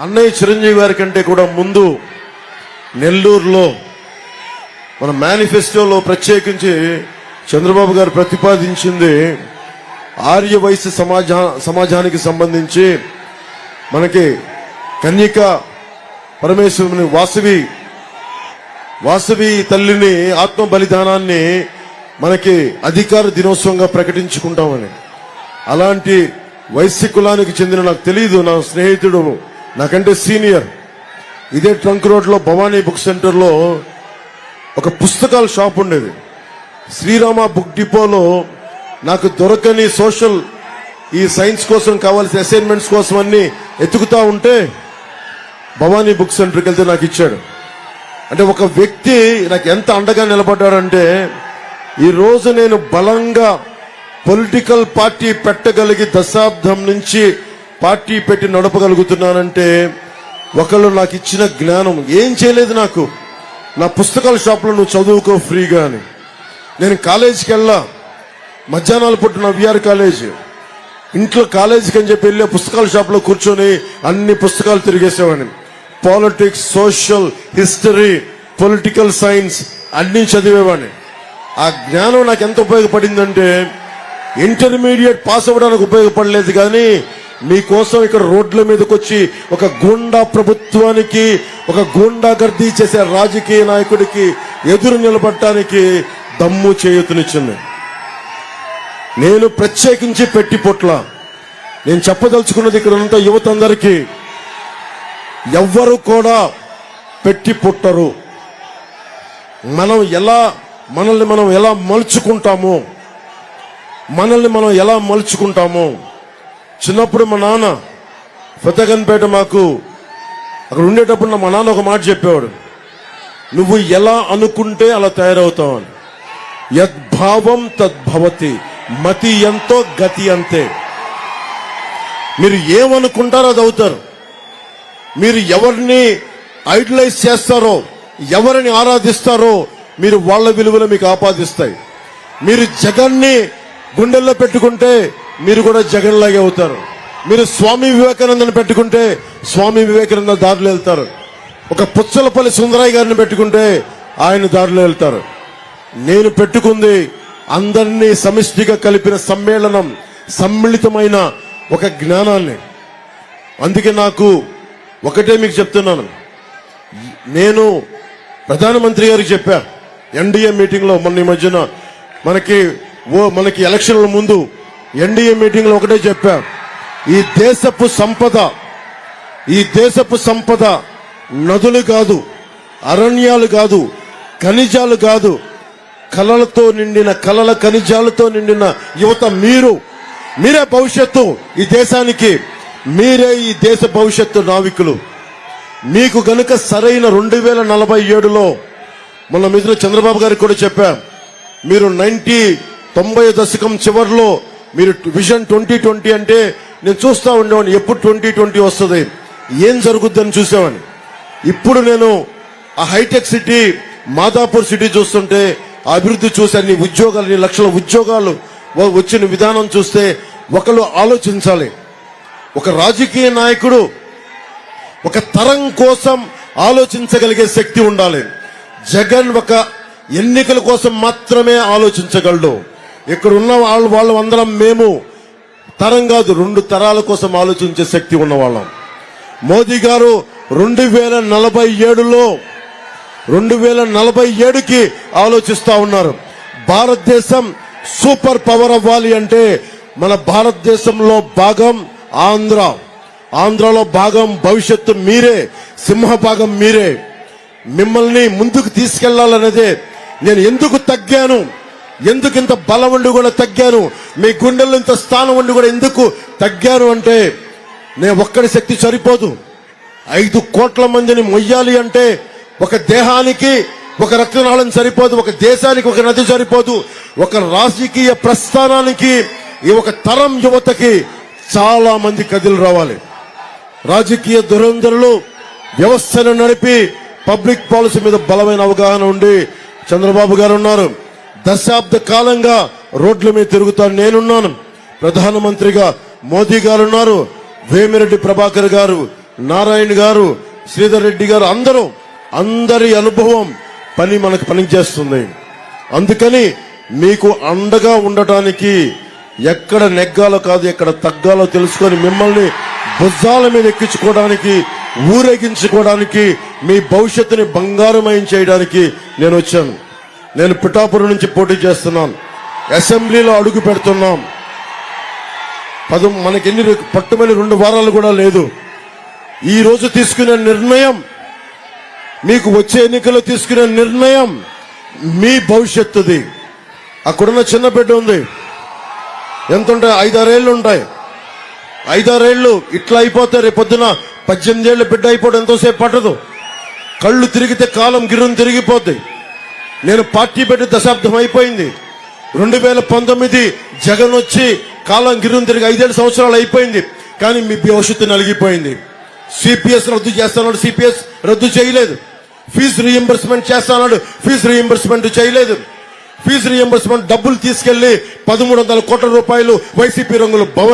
అన్నయ్య చిరంజీవి గారి కంటే కూడా ముందు నెల్లూరులో మన మేనిఫెస్టోలో ప్రత్యేకించి చంద్రబాబు గారు ప్రతిపాదించింది ఆర్య వయసు సమాజానికి సంబంధించి మనకి కన్యక పరమేశ్వరుని వాసవి తల్లిని ఆత్మ బలిదానాన్ని మనకి అధికార దినోత్సవంగా ప్రకటించుకుంటామని. అలాంటి వైశ్య కులానికి చెందిన, నాకు తెలియదు, నా స్నేహితుడు నాకంటే సీనియర్, ఇదే ట్రంక్ రోడ్ లో భవానీ బుక్ సెంటర్ లో ఒక పుస్తకాల షాప్ ఉండేది. శ్రీరామ బుక్ డిపోలో నాకు దొరకని సోషల్ ఈ సైన్స్ కోసం కావాల్సిన అసైన్మెంట్స్ కోసం అన్ని ఎత్తుకుతా ఉంటే భవానీ బుక్ సెంటర్కి వెళ్తే నాకు ఇచ్చాడు. అంటే ఒక వ్యక్తి నాకు ఎంత అండగా నిలబడ్డాడంటే, ఈ రోజు నేను బలంగా పొలిటికల్ పార్టీ పెట్టగలిగి దశాబ్దం నుంచి పార్టీ పెట్టి నడపగలుగుతున్నానంటే ఒకళ్ళు నాకు ఇచ్చిన జ్ఞానం. ఏం చేయలేదు నాకు, నా పుస్తకాల షాప్లో నువ్వు చదువుకో ఫ్రీగా అని. నేను కాలేజీకి వెళ్ళా, మధ్యాహ్నాలు పుట్టిన విఆర్ కాలేజ్, ఇంట్లో కాలేజీకి అని చెప్పి వెళ్ళే పుస్తకాల షాప్లో కూర్చొని అన్ని పుస్తకాలు తిరిగేసేవాడిని. Politics, social, history, political science అన్ని చదివేవాడిని. ఆ జ్ఞానం నాకు ఎంత ఉపయోగపడిందంటే, ఇంటర్మీడియట్ పాస్ అవ్వడానికి ఉపయోగపడలేదు, కానీ మీకోసం ఇక్కడ రోడ్ల మీదకి వచ్చి ఒక గూండా ప్రభుత్వానికి, ఒక గూండా గర్దీ చేసే రాజకీయ నాయకుడికి ఎదురు నిలబడటానికి దమ్ము చేయూతనిచ్చింది. నేను ప్రత్యేకించి పెట్టి పొట్ల నేను చెప్పదలుచుకున్నది ఇక్కడ ఉన్న యువత అందరికీ, ఎవ్వరు కూడా పెట్టి పుట్టరు. మనల్ని మనం ఎలా మలుచుకుంటామో, చిన్నప్పుడు మా నాన్న ఫతేగన్పేట మాకు అక్కడ ఉండేటప్పుడు మా నాన్న ఒక మాట చెప్పేవాడు, నువ్వు ఎలా అనుకుంటే అలా తయారవుతావు అని. యద్భావం తద్భవతి, మతి ఎంతో గతి అంతే. మీరు ఏమనుకుంటారో అది అవుతారు. మీరు ఎవరిని ఐడలైజ్ చేస్తారో, ఎవరిని ఆరాధిస్తారో, మీరు వాళ్ళ విలువలు మీకు ఆపాదిస్తాయి. మీరు జగన్ని గుండెల్లో పెట్టుకుంటే మీరు కూడా జగన్ లాగే అవుతారు. మీరు స్వామి వివేకానందని పెట్టుకుంటే స్వామి వివేకానంద దారిలో వెళ్తారు. ఒక పుచ్చలపల్లి సుందరయ్య గారిని పెట్టుకుంటే ఆయన దారిలో వెళ్తారు. నేను పెట్టుకుంది అందరినీ సమిష్టిగా కలిపిన సమ్మేళనం, సమ్మిళితమైన ఒక జ్ఞానాన్ని. అందుకే నాకు ఒకటే మీకు చెప్తున్నాను, నేను ప్రధానమంత్రి గారికి చెప్పా ఎన్డీఏ మీటింగ్ లో, మొన్న ఈ మధ్యన మనకి ఎలక్షన్ల ముందు ఎన్డీఏ మీటింగ్ లో ఒకటే చెప్పా, ఈ దేశపు సంపద నదులు కాదు, అరణ్యాలు కాదు, ఖనిజాలు కాదు, కలల ఖనిజాలతో నిండిన యువత మీరే భవిష్యత్తు ఈ దేశానికి. మీరే ఈ దేశ భవిష్యత్తు నావికులు. మీకు గనుక సరైన 2047లో మొన్న మిత్రులు చంద్రబాబు గారికి కూడా చెప్పా, మీరు 90 దశకం చివరిలో మీరు విజన్ 2020 అంటే నేను చూస్తా ఉండేవాడిని, ఎప్పుడు 2020 వస్తుంది, ఏం జరుగుద్దని చూసేవాడిని. ఇప్పుడు నేను ఆ హైటెక్ సిటీ, మాదాపూర్ సిటీ చూస్తుంటే అభివృద్ధి చూసి అన్ని లక్షల ఉద్యోగాలు వచ్చిన విధానం చూస్తే ఒకళ్ళు ఆలోచించాలి. ఒక రాజకీయ నాయకుడు ఒక తరం కోసం ఆలోచించగలిగే శక్తి ఉండాలి. జగన్ ఒక ఎన్నికల కోసం మాత్రమే ఆలోచించగలడు. ఇక్కడ ఉన్న వాళ్ళు అందరం మేము తరం కాదు, 2 తరాల కోసం ఆలోచించే శక్తి ఉన్నవాళ్ళం. మోదీ గారు 2047కి ఆలోచిస్తా ఉన్నారు. భారతదేశం సూపర్ పవర్ అవ్వాలి అంటే మన భారతదేశంలో భాగం ఆంధ్రాలో భాగం భవిష్యత్తు మీరే, సింహభాగం మీరే. మిమ్మల్ని ముందుకు తీసుకెళ్లాలనేదే. నేను ఎందుకు తగ్గాను, ఎందుకు ఇంత బలం ఉండి కూడా తగ్గాను, మీ గుండెల్లో ఇంత స్థానం ఉండి కూడా ఎందుకు తగ్గాను అంటే, నేను ఒక్కడి శక్తి సరిపోదు. 5 కోట్ల మందిని మొయ్యాలి అంటే ఒక దేహానికి ఒక రక్తనాళం సరిపోదు, ఒక దేశానికి ఒక నది సరిపోదు, ఒక రాజకీయ ప్రస్థానానికి ఈ ఒక తరం యువతకి చాలా మంది కదిలి రావాలి. రాజకీయ దురంధరులు వ్యవస్థను నడిపి పబ్లిక్ పాలసీ మీద బలమైన అవగాహన ఉండి చంద్రబాబు గారు ఉన్నారు. దశాబ్ద కాలంగా రోడ్ల మీద తిరుగుతాను నేనున్నాను. ప్రధానమంత్రిగా మోదీ గారు ఉన్నారు, వేమిరెడ్డి ప్రభాకర్ గారు నారాయణ గారు, శ్రీధర్ రెడ్డి గారు, అందరి అనుభవం మనకు పనిచేస్తుంది. అందుకని మీకు అండగా ఉండటానికి ఎక్కడ నెగ్గాలో కాదు, ఎక్కడ తగ్గాలో తెలుసుకొని మిమ్మల్ని భుజాల మీద ఎక్కించుకోవడానికి, ఊరేగించుకోవడానికి, మీ భవిష్యత్తుని బంగారమయం చేయడానికి నేను వచ్చాను. నేను పిఠాపురం నుంచి పోటీ చేస్తున్నాను. అసెంబ్లీలో అడుగు పెడుతున్నాం. మనకి పట్టుమని 2 వారాలు కూడా లేదు. ఈ రోజు తీసుకునే నిర్ణయం, మీకు వచ్చే ఎన్నికల్లో తీసుకునే నిర్ణయం మీ భవిష్యత్తుది. అక్కడున్న చిన్న బిడ్డ ఉంది, ఎంత ఉంటాయి? 5-6 ఏళ్ళు ఉంటాయి. 5-6 ఏళ్ళు ఇట్లా అయిపోతాయి. రేపు పొద్దున 18 ఏళ్ళ బిడ్డ అయిపోవడం ఎంతోసేపు పట్టదు. కళ్ళు తిరిగితే కాలం గిర్రం తిరిగిపోద్ది. నేను పార్టీ పెట్టి దశాబ్దం అయిపోయింది. 2019 జగన్ వచ్చి కాలం గిర్రం తిరిగి 5 సంవత్సరాలు అయిపోయింది. కానీ మీ భవిష్యత్తు నలిగిపోయింది. సిపిఎస్ రద్దు చేస్తాడు, సిపిఎస్ రద్దు చేయలేదు. ఫీజు రీఎంబర్స్మెంట్ చేస్తాడు, ఫీజు రీఎంబర్స్మెంట్ చేయలేదు. ఫీజు రీఎంబర్స్మెంట్ డబ్బులు తీసుకెళ్లి 1300 కోట్ల రూపాయలు వైసీపీ రంగులు భవన్